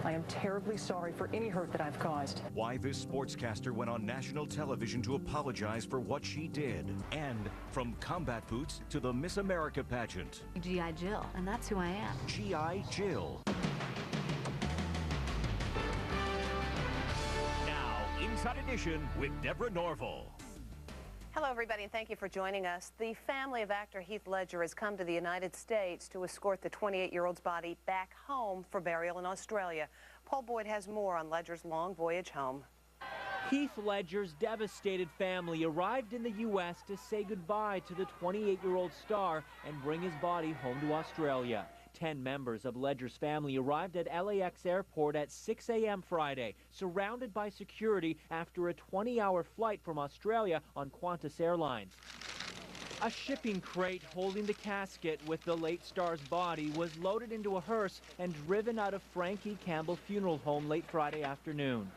I am terribly sorry for any hurt that I've caused. Why this sportscaster went on national television to apologize for what she did. And from combat boots to the Miss America pageant. G.I. Jill, and that's who I am. G.I. Jill. Now, Inside Edition with Deborah Norville. Hello, everybody, and thank you for joining us. The family of actor Heath Ledger has come to the United States to escort the 28-year-old's body back home for burial in Australia. Paul Boyd has more on Ledger's long voyage home. Heath Ledger's devastated family arrived in the U.S. to say goodbye to the 28-year-old star and bring his body home to Australia. 10 members of Ledger's family arrived at LAX airport at 6 a.m. Friday, surrounded by security after a 20-hour flight from Australia on Qantas Airlines. A shipping crate holding the casket with the late star's body was loaded into a hearse and driven out of Frankie Campbell Funeral Home late Friday afternoon.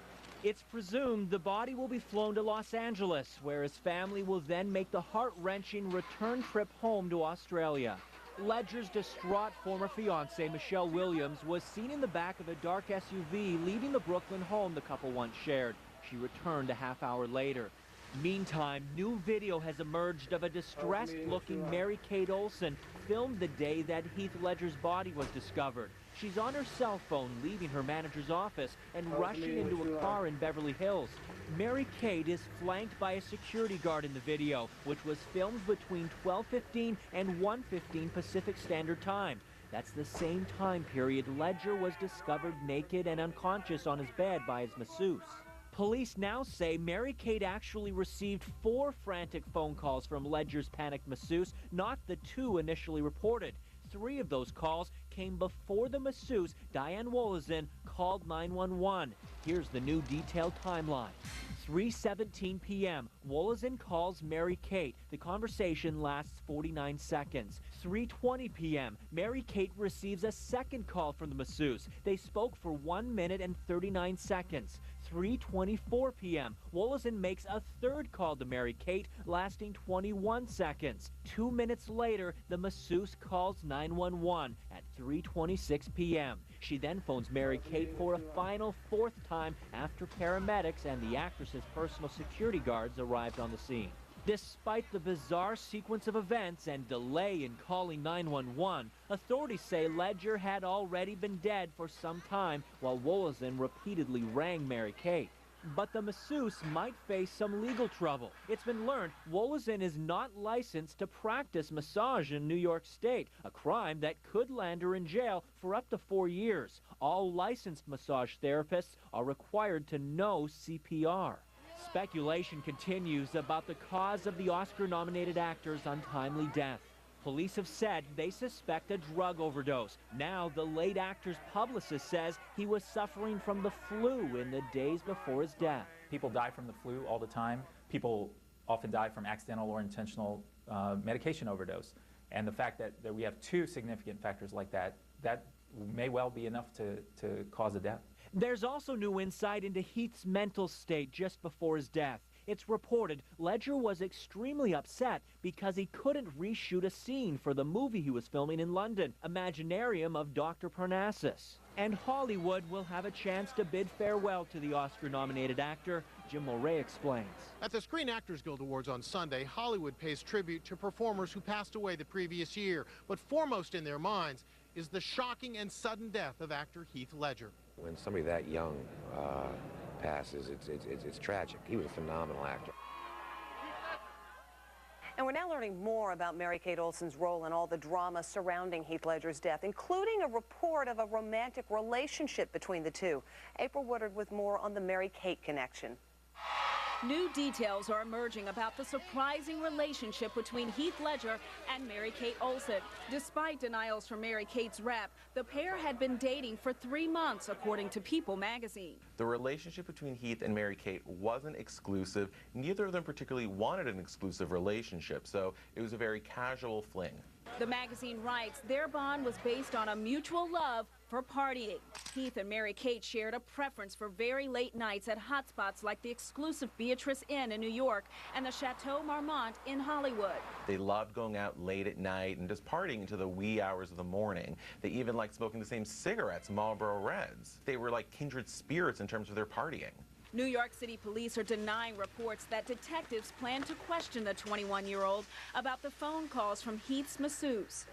It's presumed the body will be flown to Los Angeles, where his family will then make the heart-wrenching return trip home to Australia. Ledger's distraught former fiancée, Michelle Williams, was seen in the back of a dark SUV leaving the Brooklyn home the couple once shared. She returned a half-hour later. Meantime, new video has emerged of a distressed-looking Mary-Kate Olsen filmed the day that Heath Ledger's body was discovered. She's on her cell phone leaving her manager's office and rushing into a car in Beverly Hills. Mary-Kate is flanked by a security guard in the video, which was filmed between 12:15 and 1:15 Pacific Standard Time. That's the same time period Ledger was discovered naked and unconscious on his bed by his masseuse. Police now say Mary-Kate actually received 4 frantic phone calls from Ledger's panicked masseuse, not the 2 initially reported. 3 of those calls came before the masseuse, Diane Wolozin, called 911. Here's the new detailed timeline. 3:17 p.m., Wolozin calls Mary-Kate. The conversation lasts 49 seconds. 3:20 p.m., Mary-Kate receives a second call from the masseuse. They spoke for 1 minute and 39 seconds. 3:24 p.m., Wolozin makes a third call to Mary-Kate, lasting 21 seconds. 2 minutes later, the masseuse calls 911 at 3:26 p.m. She then phones Mary-Kate for a final 4th time after paramedics and the actress's personal security guards arrived on the scene. Despite the bizarre sequence of events and delay in calling 911, authorities say Ledger had already been dead for some time while Wolozin repeatedly rang Mary-Kate. But the masseuse might face some legal trouble. It's been learned Wolozin is not licensed to practice massage in New York State, a crime that could land her in jail for up to 4 years. All licensed massage therapists are required to know CPR. Speculation continues about the cause of the Oscar-nominated actor's untimely death. Police have said they suspect a drug overdose. Now, the late actor's publicist says he was suffering from the flu in the days before his death. People die from the flu all the time. People often die from accidental or intentional medication overdose. And the fact that we have 2 significant factors like that may well be enough to cause a death. There's also new insight into Heath's mental state just before his death. It's reported Ledger was extremely upset because he couldn't reshoot a scene for the movie he was filming in London, Imaginarium of Dr. Parnassus. And Hollywood will have a chance to bid farewell to the Oscar-nominated actor. Jim Mulray explains. At the Screen Actors Guild Awards on Sunday, Hollywood pays tribute to performers who passed away the previous year. But foremost in their minds is the shocking and sudden death of actor Heath Ledger. When somebody that young passes, it's tragic. He was a phenomenal actor. And we're now learning more about Mary-Kate Olsen's role in all the drama surrounding Heath Ledger's death, including a report of a romantic relationship between the two. April Woodard with more on the Mary-Kate connection. New details are emerging about the surprising relationship between Heath Ledger and Mary-Kate Olsen. Despite denials from Mary-Kate's rep, the pair had been dating for 3 months, according to People magazine. The relationship between Heath and Mary-Kate wasn't exclusive. Neither of them particularly wanted an exclusive relationship, so it was a very casual fling. The magazine writes their bond was based on a mutual love for partying. Heath and Mary-Kate shared a preference for very late nights at hotspots like the exclusive Beatrice Inn in New York and the Chateau Marmont in Hollywood. They loved going out late at night and just partying into the wee hours of the morning. They even liked smoking the same cigarettes, Marlboro Reds. They were like kindred spirits in terms of their partying. New York City police are denying reports that detectives plan to question the 21-year-old about the phone calls from Heath's masseuse.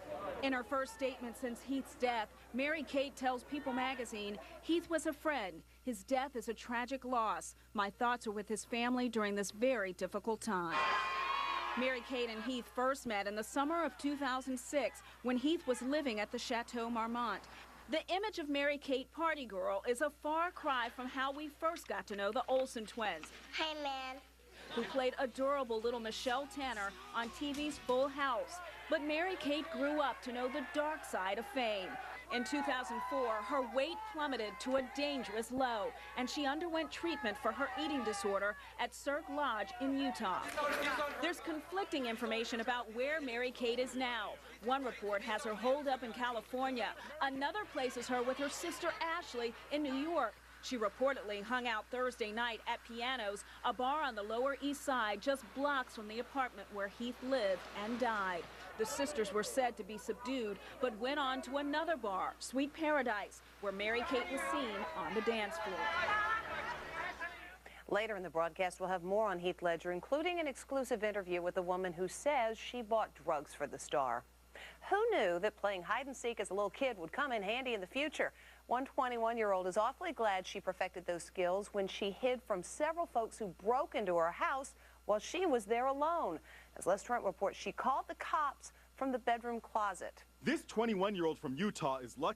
In her first statement since Heath's death, Mary-Kate tells People magazine, "Heath was a friend. His death is a tragic loss. My thoughts are with his family during this very difficult time." Mary-Kate and Heath first met in the summer of 2006 when Heath was living at the Chateau Marmont. The image of Mary-Kate Party Girl is a far cry from how we first got to know the Olsen twins. Hi, man. Who played adorable little Michelle Tanner on TV's Full House. But Mary-Kate grew up to know the dark side of fame. In 2004, her weight plummeted to a dangerous low, and she underwent treatment for her eating disorder at Cirque Lodge in Utah. There's conflicting information about where Mary-Kate is now. One report has her holed up in California. Another places her with her sister Ashley in New York. She reportedly hung out Thursday night at Pianos, a bar on the Lower East Side just blocks from the apartment where Heath lived and died. The sisters were said to be subdued, but went on to another bar, Sweet Paradise, where Mary-Kate was seen on the dance floor. Later in the broadcast, we'll have more on Heath Ledger, including an exclusive interview with a woman who says she bought drugs for the star. Who knew that playing hide and seek as a little kid would come in handy in the future? One 21-year-old is awfully glad she perfected those skills when she hid from several folks who broke into her house while she was there alone. As Les Trent reports, she called the cops from the bedroom closet. This 21-year-old from Utah is lucky